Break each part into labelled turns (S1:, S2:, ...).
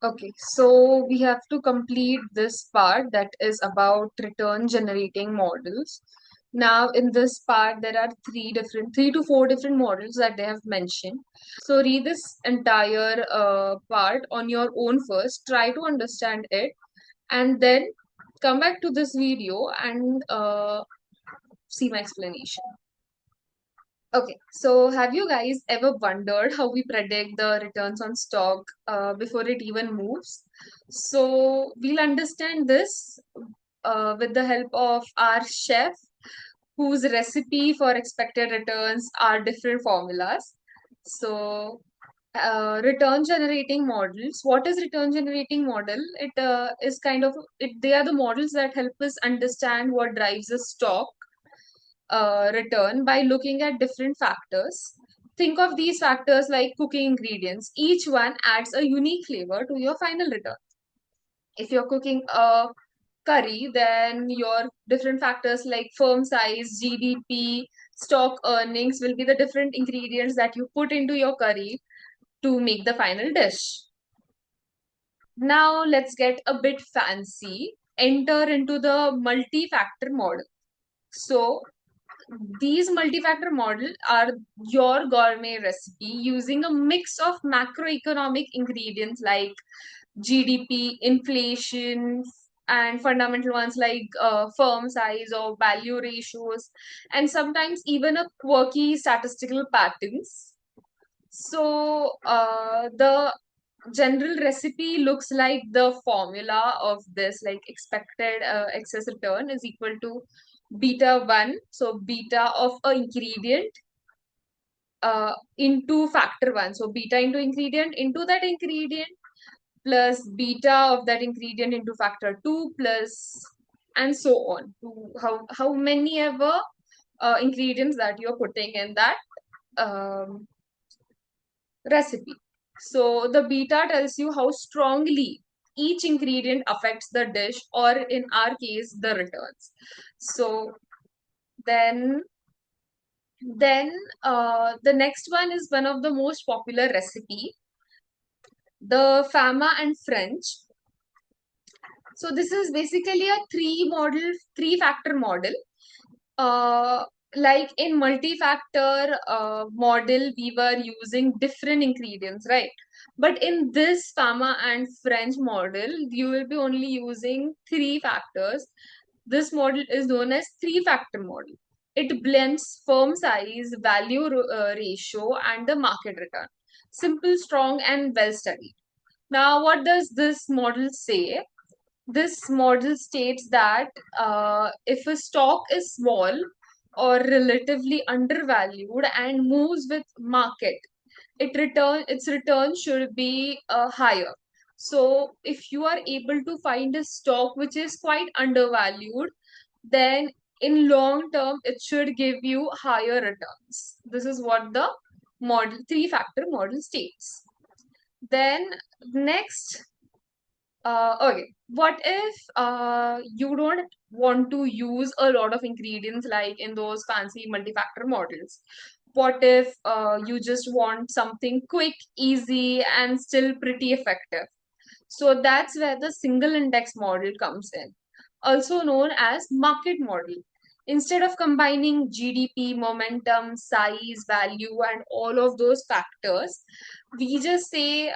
S1: Okay, so we have to complete this part that is about return generating models. Now, in this part, there are three to four different models that they have mentioned. So, read this entire part on your own first, try to understand it, and then come back to this video and see my explanation. Okay, so have you guys ever wondered how we predict the returns on stock before it even moves? So we'll understand this with the help of our chef, whose recipe for expected returns are different formulas. So return generating models. What is return generating model? It is kind of it. They are the models that help us understand what drives a stock return by looking at different factors. Think of these factors like cooking ingredients. Each one adds a unique flavor to your final return. If you're cooking a curry, then your different factors like firm size, GDP, stock earnings will be the different ingredients that you put into your curry to make the final dish. Now let's get a bit fancy. Enter into the multi-factor model. So these multi-factor models are your gourmet recipe using a mix of macroeconomic ingredients like GDP, inflation, and fundamental ones like firm size or value ratios, and sometimes even a quirky statistical patterns. So the general recipe looks like the formula of this, like expected excess return is equal to beta 1, so beta of a ingredient into factor 1, so beta into ingredient into that ingredient plus beta of that ingredient into factor 2 plus and so on to how many ever ingredients that you're putting in that um, recipe. So the beta tells you how strongly each ingredient affects the dish, or in our case, the returns. So then, the next one is one of the most popular recipe, the Fama and French. So this is basically a three factor model. Uh, like in multi-factor model, we were using different ingredients, right? But in this Fama and French model, you will be only using three factors. This model is known as three-factor model. It blends firm size, value ratio, and the market return. Simple, strong, and well studied. Now, what does this model say? This model states that if a stock is small or relatively undervalued and moves with market, its return should be higher. So if you are able to find a stock which is quite undervalued, then in long term it should give you higher returns. This is what the model three factor model states. Then next, okay, what if you don't want to use a lot of ingredients like in those fancy multi-factor models? What if you just want something quick, easy, and still pretty effective? So that's where the single index model comes in, also known as market model. Instead of combining GDP, momentum, size, value, and all of those factors, we just say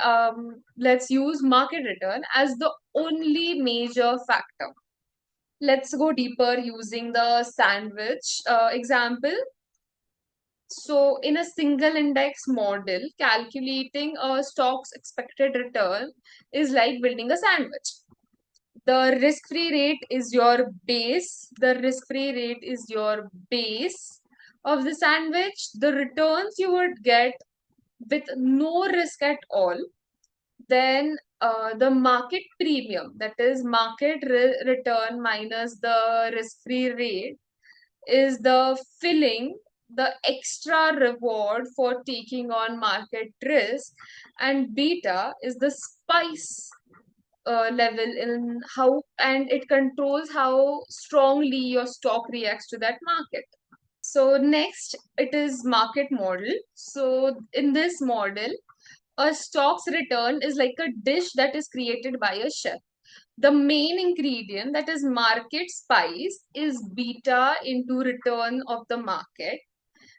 S1: let's use market return as the only major factor. Let's go deeper using the sandwich example. So, in a single index model, calculating a stock's expected return is like building a sandwich. The risk-free rate is your base. The risk-free rate is your base of the sandwich. The returns you would get with no risk at all. Then the market premium, that is market return minus the risk-free rate, is the filling, the extra reward for taking on market risk, and beta is the spice level in how, and it controls how strongly your stock reacts to that market. So next, it is market model. So in this model, a stock's return is like a dish that is created by a chef. The main ingredient, that is market spice, is beta into return of the market,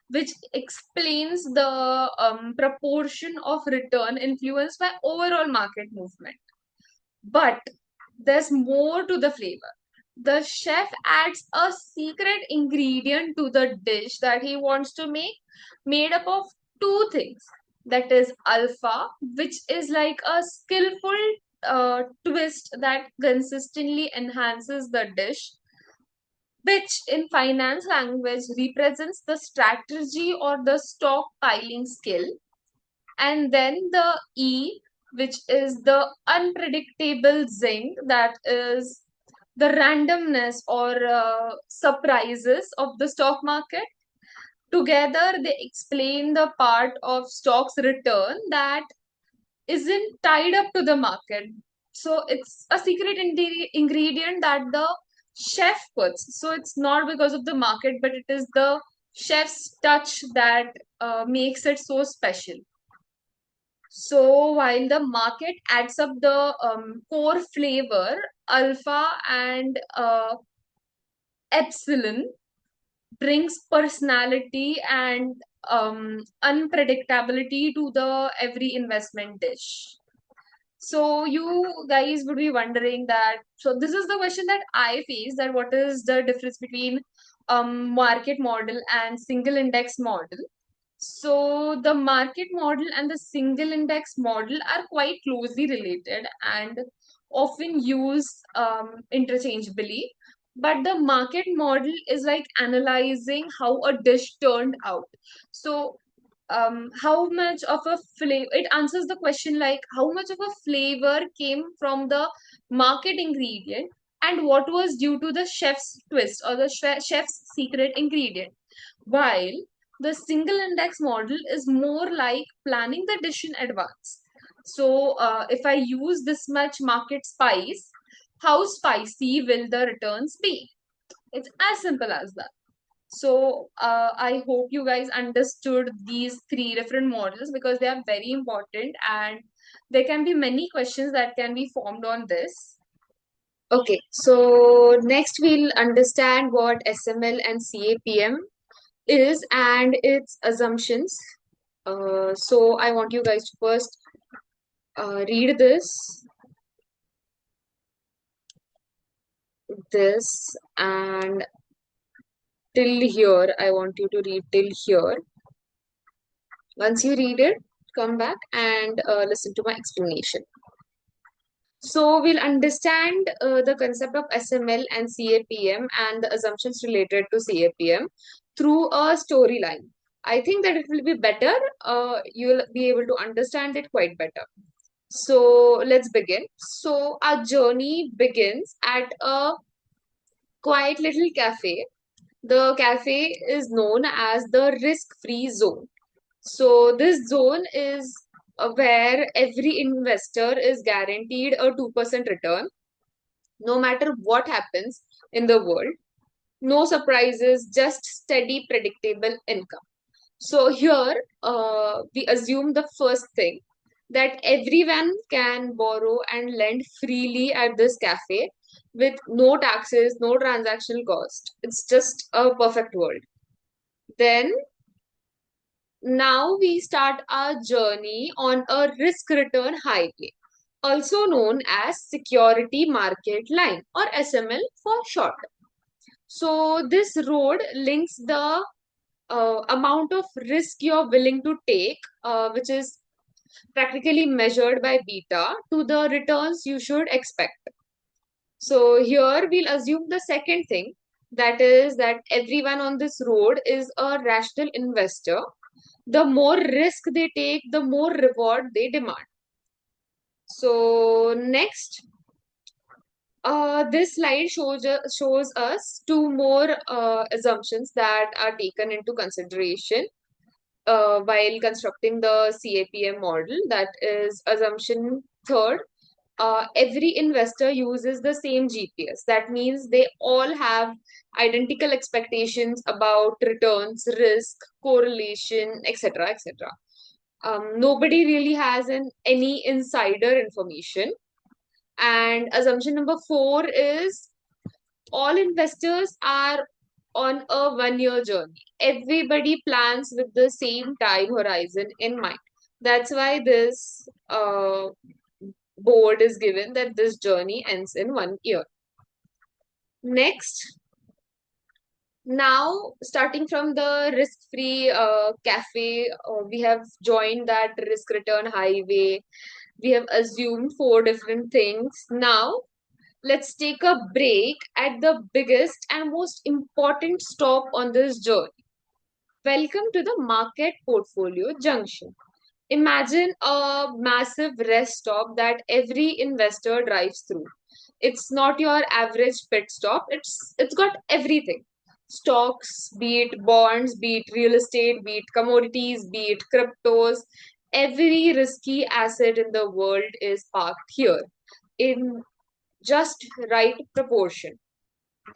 S1: which explains the proportion of return influenced by overall market movement. But there's more to the flavor. The chef adds a secret ingredient to the dish that he wants to make, made up of two things. That is alpha, which is like a skillful twist that consistently enhances the dish, which in finance language represents the strategy or the stockpiling skill. And then the E, which is the unpredictable zinc, that is the randomness or surprises of the stock market. Together, they explain the part of stock's return that isn't tied up to the market. So it's a secret ingredient that the chef puts. So it's not because of the market, but it is the chef's touch that makes it so special. So while the market adds up the core flavor, alpha and epsilon brings personality and unpredictability to the every investment dish. So you guys would be wondering that, so this is the question that I face, that what is the difference between market model and single index model. So the market model and the single index model are quite closely related and often used interchangeably. But the market model is like analyzing how a dish turned out. So how much of a flavor, it answers the question like how much of a flavor came from the market ingredient and what was due to the chef's twist or the chef's secret ingredient. While the single index model is more like planning the dish in advance. So, if I use this much market spice, how spicy will the returns be? It's as simple as that. So, I hope you guys understood these three different models because they are very important and there can be many questions that can be formed on this. Okay, so next we'll understand what SML and CAPM is and its assumptions. So I want you guys to first read this, and till here. I want you to read till here. Once you read it, come back and listen to my explanation. So we'll understand the concept of SML and CAPM and the assumptions related to CAPM through a storyline. I think that it will be better. You'll be able to understand it quite better. So let's begin. So our journey begins at a quiet little cafe. The cafe is known as the risk-free zone. So this zone is where every investor is guaranteed a 2% return, no matter what happens in the world. No surprises, just steady, predictable income. So here we assume the first thing, that everyone can borrow and lend freely at this cafe with no taxes, no transactional cost. It's just a perfect world. Then now we start our journey on a risk return highway, also known as security market line or SML for short. So this road links the amount of risk you're willing to take, which is practically measured by beta, to the returns you should expect. So here we'll assume the second thing, that is that everyone on this road is a rational investor. The more risk they take, the more reward they demand. So next, this slide shows us two more assumptions that are taken into consideration while constructing the CAPM model. That is assumption third. Every investor uses the same GPS. That means they all have identical expectations about returns, risk, correlation, etc., etc. Nobody really has any insider information. And assumption number 4 is all investors are on a 1 year journey. Everybody plans with the same time horizon in mind. That's why this board is given that this journey ends in 1 year. Next, now starting from the risk-free cafe, we have joined that risk return highway. We have assumed 4 different things. Now, let's take a break at the biggest and most important stop on this journey. Welcome to the market portfolio junction. Imagine a massive rest stop that every investor drives through. It's not your average pit stop. It's got everything. Stocks, be it bonds, be it real estate, be it commodities, be it cryptos. Every risky asset in the world is parked here in just right proportion.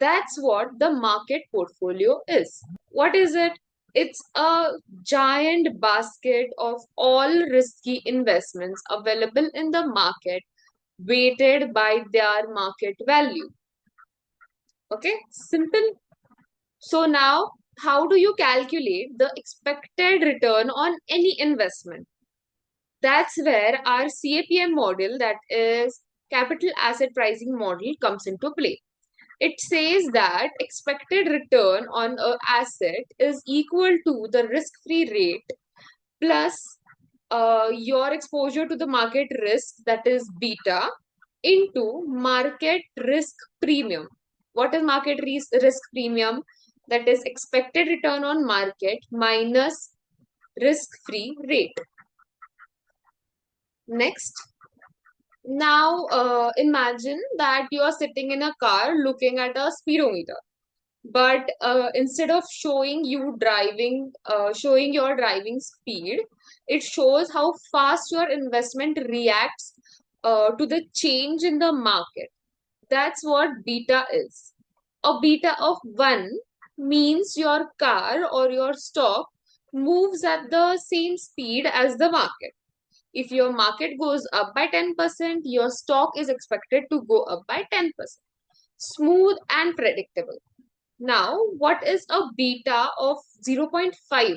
S1: That's what the market portfolio is. What is it? It's a giant basket of all risky investments available in the market, weighted by their market value. Okay, simple. So now, how do you calculate the expected return on any investment? That's where our CAPM model, that is capital asset pricing model, comes into play. It says that expected return on an asset is equal to the risk-free rate plus your exposure to the market risk, that is beta, into market risk premium. What is market risk premium? That is expected return on market minus risk-free rate. Next. Now, imagine that you are sitting in a car looking at a speedometer, but instead of showing your driving speed, it shows how fast your investment reacts to the change in the market. That's what beta is. A beta of 1 means your car or your stock moves at the same speed as the market. If your market goes up by 10%, your stock is expected to go up by 10%. Smooth and predictable. Now, what is a beta of 0.5?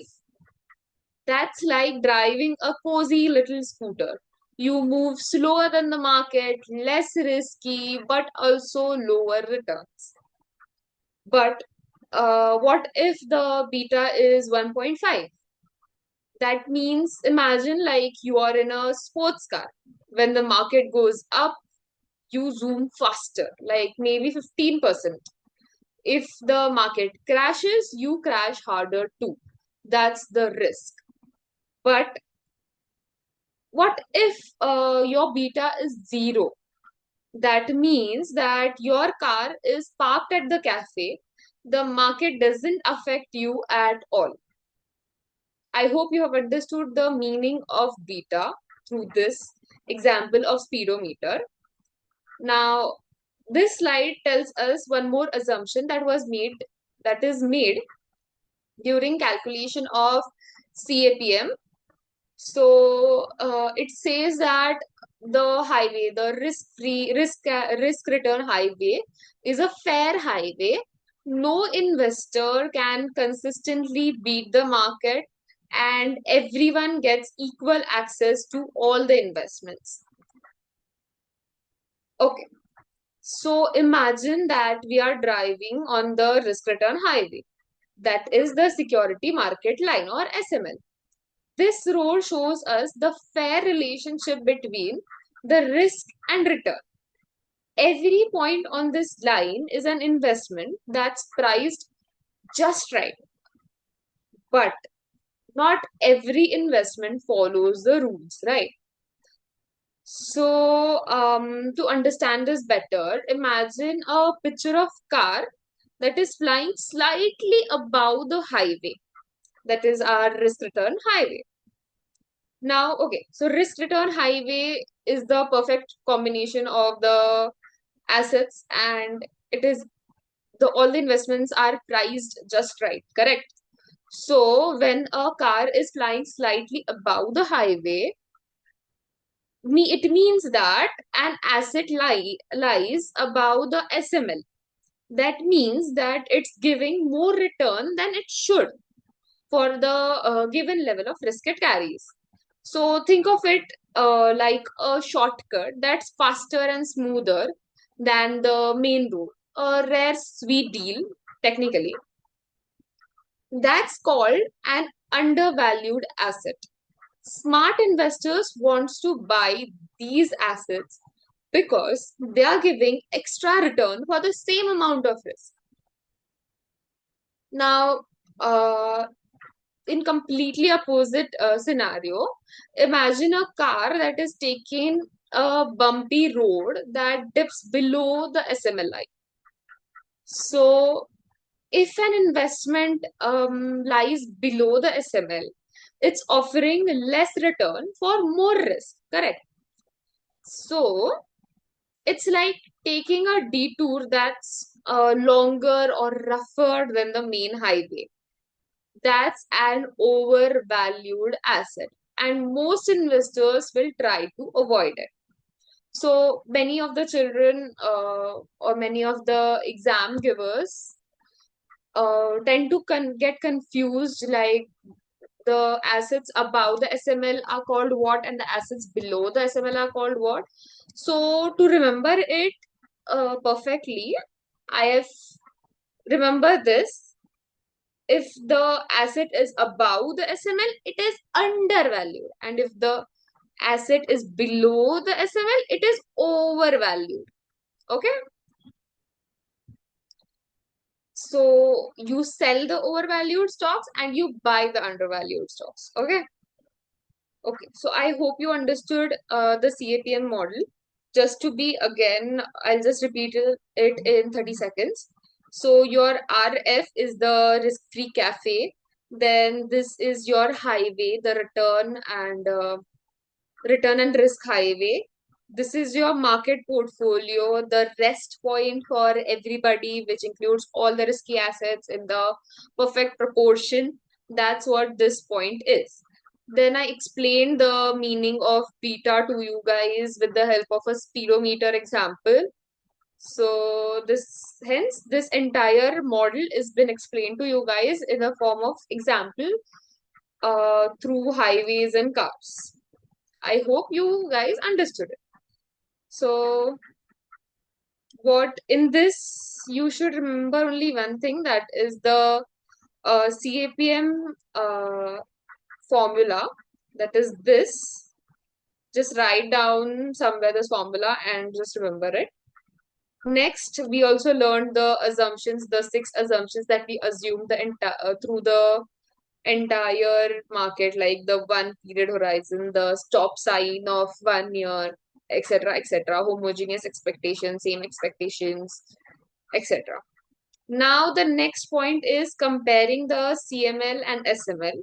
S1: That's like driving a cozy little scooter. You move slower than the market, less risky, but also lower returns. But what if the beta is 1.5? That means imagine like you are in a sports car. When the market goes up, you zoom faster, like maybe 15%. If the market crashes, you crash harder too. That's the risk. But what if your beta is 0? That means that your car is parked at the cafe. The market doesn't affect you at all. I hope you have understood the meaning of beta through this example of speedometer. Now, this slide tells us one more assumption that is made during calculation of CAPM. So it says that the highway, the risk return highway, is a fair highway. No investor can consistently beat the market, and everyone gets equal access to all the investments. Okay, so imagine that we are driving on the risk return highway. That is the security market line, or SML. This row shows us the fair relationship between the risk and return. Every point on this line is an investment that's priced just right. But not every investment follows the rules, right? So, to understand this better, imagine a picture of car that is flying slightly above the highway. That is our risk return highway. Now, okay, so risk return highway is the perfect combination of the assets, and it is all the investments are priced just right, correct? So when a car is flying slightly above the highway, it means that an asset lies above the SML. That means that it's giving more return than it should for the given level of risk it carries. So think of it like a shortcut that's faster and smoother than the main road. A rare sweet deal, technically. That's called an undervalued asset. Smart investors wants to buy these assets because they are giving extra return for the same amount of risk. Now, in completely opposite scenario, imagine a car that is taking a bumpy road that dips below the SML line. So, if an investment lies below the SML, it's offering less return for more risk, correct? So, it's like taking a detour that's longer or rougher than the main highway. That's an overvalued asset, and most investors will try to avoid it. So, many of the children or many of the exam givers tend to get confused, like the assets above the SML are called what and the assets below the SML are called what. So to remember it perfectly, I have remember this. If the asset is above the SML, it is undervalued. And if the asset is below the SML, it is overvalued. Okay. So you sell the overvalued stocks and you buy the undervalued stocks. Okay. Okay. So I hope you understood the CAPM model. Just to be again, I'll just repeat it in 30 seconds. So your RF is the risk-free cafe. Then this is your highway, the return and risk highway. This is your market portfolio, the rest point for everybody, which includes all the risky assets in the perfect proportion. That's what this point is. Then I explained the meaning of beta to you guys with the help of a speedometer example. So hence this entire model is been explained to you guys in a form of example through highways and cars. I hope you guys understood it. So, what in this you should remember only one thing, that is the CAPM formula. That is this. Just write down somewhere this formula and just remember it. Next, we also learned the assumptions, the 6 assumptions that we assume through the entire market, like the 1 period horizon, the stop sign of 1 year, etc., etc., homogeneous expectations, same expectations, etc. Now, the next point is comparing the CML and SML.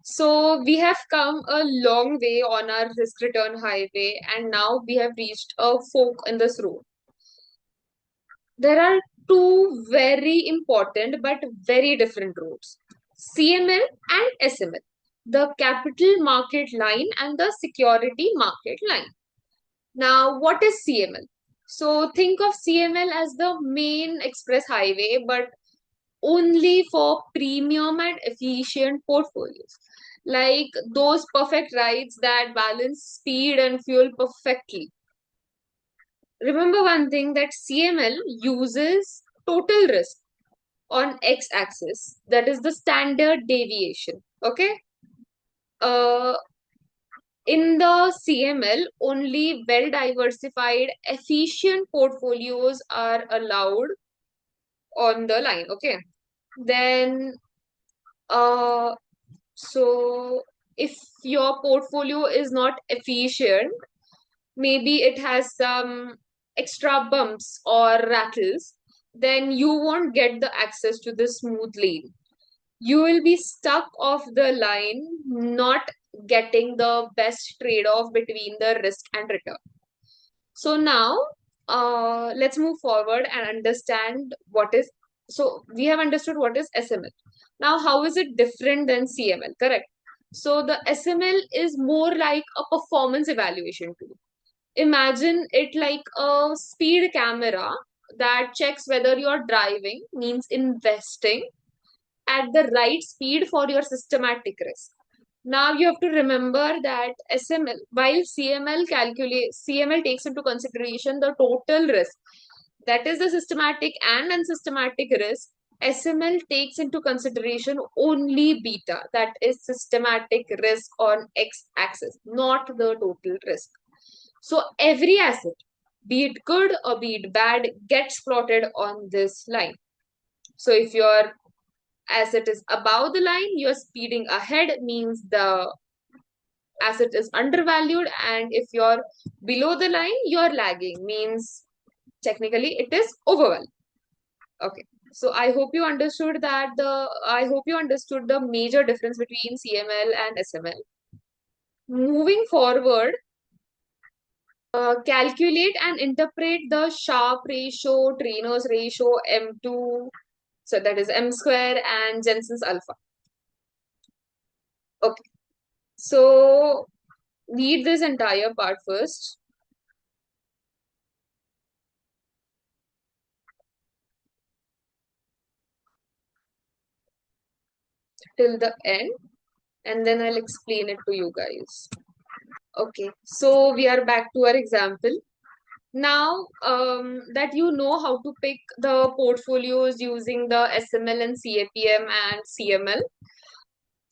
S1: So, we have come a long way on our risk return highway, and now we have reached a fork in this road. There are two very important but very different routes, CML and SML, the capital market line and the security market line. Now, what is CML? So, think of CML as the main express highway, but only for premium and efficient portfolios. Like those perfect rides that balance speed and fuel perfectly. Remember one thing, that CML uses total risk on x-axis, that is the standard deviation. Okay. uh in the CML, only well diversified efficient portfolios are allowed on the line. Okay. Then uh so if your portfolio is not efficient, maybe it has some extra bumps or rattles, then you won't get the access to the smooth lane. You will be stuck off the line, not getting the best trade-off between the risk and return. So now, let's move forward and understand what is. So we have understood what is SML. Now, how is it different than CML? Correct. So the SML is more like a performance evaluation tool. Imagine it like a speed camera that checks whether you're driving, means investing at the right speed for your systematic risk. Now you have to remember that SML, while CML takes into consideration the total risk, that is the systematic and unsystematic risk. SML takes into consideration only beta, that is systematic risk on X axis, not the total risk. So every asset, be it good or be it bad, gets plotted on this line. So if your asset is above the line, you're speeding ahead, means the asset is undervalued, and if you're below the line, you're lagging, means technically it is overvalued. Okay. So I hope you understood the major difference between CML and SML. Moving forward, calculate and interpret the Sharpe ratio, Treynor's ratio, M2, so that is M square, and Jensen's alpha. Okay. So read this entire part first till the end, and then I'll explain it to you guys. Okay, so we are back to our example. Now that you know how to pick the portfolios using the SML and CAPM and CML,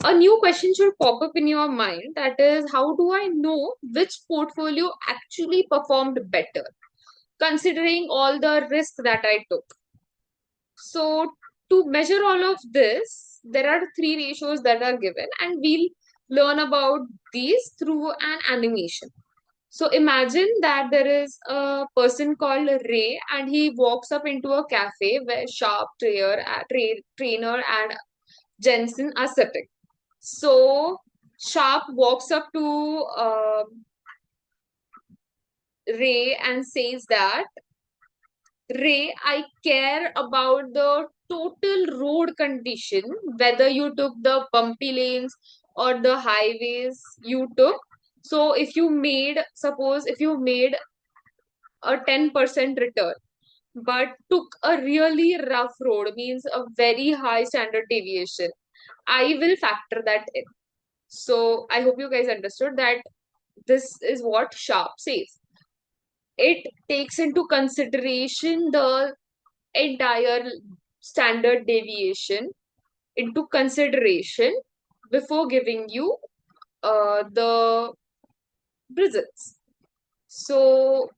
S1: a new question should pop up in your mind, that is, how do I know which portfolio actually performed better, considering all the risk that I took? So, to measure all of this, there are three ratios that are given, and we'll learn about these through an animation. So, imagine that there is a person called Ray, and he walks up into a cafe where Sharpe, Treynor, and Jensen are sitting. So, Sharpe walks up to Ray and says that, Ray, I care about the total road condition, whether you took the bumpy lanes or the highways you took. So suppose if you made a 10% return, but took a really rough road, means a very high standard deviation, I will factor that in. So I hope you guys understood that this is what Sharpe says. It takes into consideration the entire standard deviation into consideration before giving you the results. So,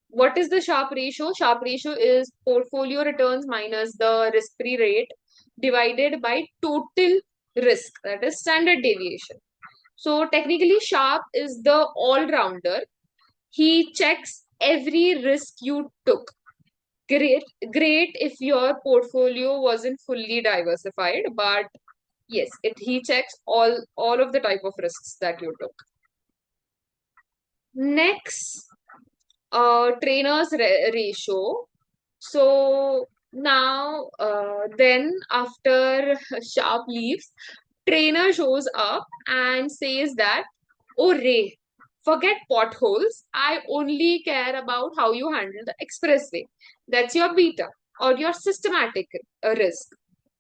S1: what is the Sharpe ratio? Sharpe ratio is portfolio returns minus the risk-free rate divided by total risk, that is standard deviation. So, technically, Sharpe is the all-rounder. He checks every risk you took. Great if your portfolio wasn't fully diversified, but yes, he checks all of the type of risks that you took. Next, ratio. So now, then after Sharpe leaves, Treynor shows up and says that, oh Ray, forget potholes. I only care about how you handle the expressway. That's your beta or your systematic risk.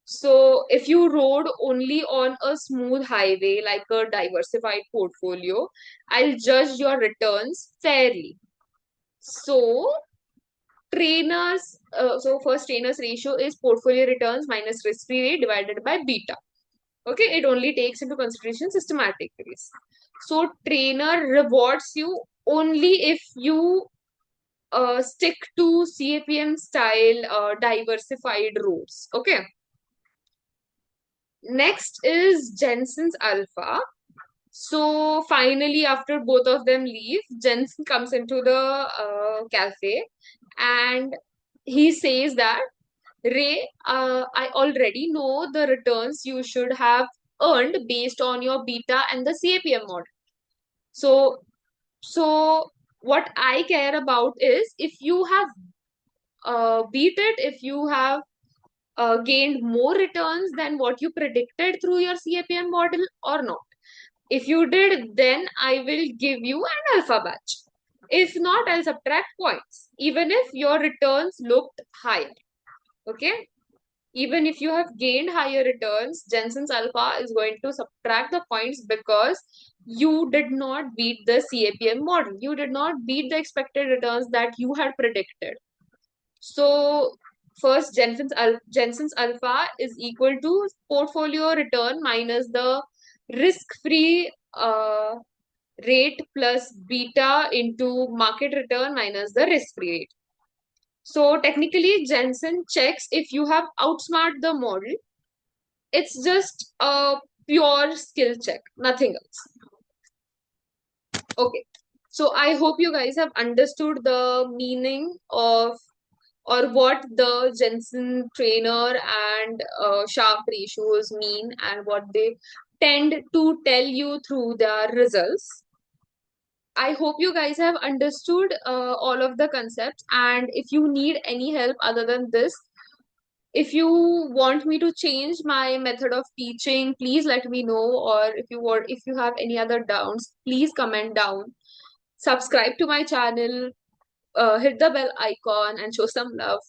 S1: So if you rode only on a smooth highway like a diversified portfolio, I'll judge your returns fairly. So first Treynor's ratio is portfolio returns minus risk-free rate divided by beta. Okay, it only takes into consideration systematic risk. So Treynor rewards you only if you stick to CAPM style diversified routes. Okay. Next is Jensen's alpha. So finally, after both of them leave, Jensen comes into the cafe and he says that, Ray, I already know the returns you should have earned based on your beta and the CAPM model. So, so what I care about is if you have beat it, if you have gained more returns than what you predicted through your CAPM model or not. If you did, then I will give you an alpha batch. If not, I'll subtract points, even if your returns looked higher. Okay? Even if you have gained higher returns, Jensen's alpha is going to subtract the points because you did not beat the CAPM model. You did not beat the expected returns that you had predicted. So first, Jensen's alpha is equal to portfolio return minus the risk-free rate plus beta into market return minus the risk-free rate. So technically, Jensen checks if you have outsmart the model. It's just a pure skill check, nothing else. Okay. So I hope you guys have understood the meaning of or what the Jensen Treynor and Sharpe ratios mean and what they tend to tell you through their results. I hope you guys have understood all of the concepts, and if you need any help other than this, if you want me to change my method of teaching, please let me know. Or if you have any other doubts, please comment down. Subscribe to my channel, hit the bell icon and show some love.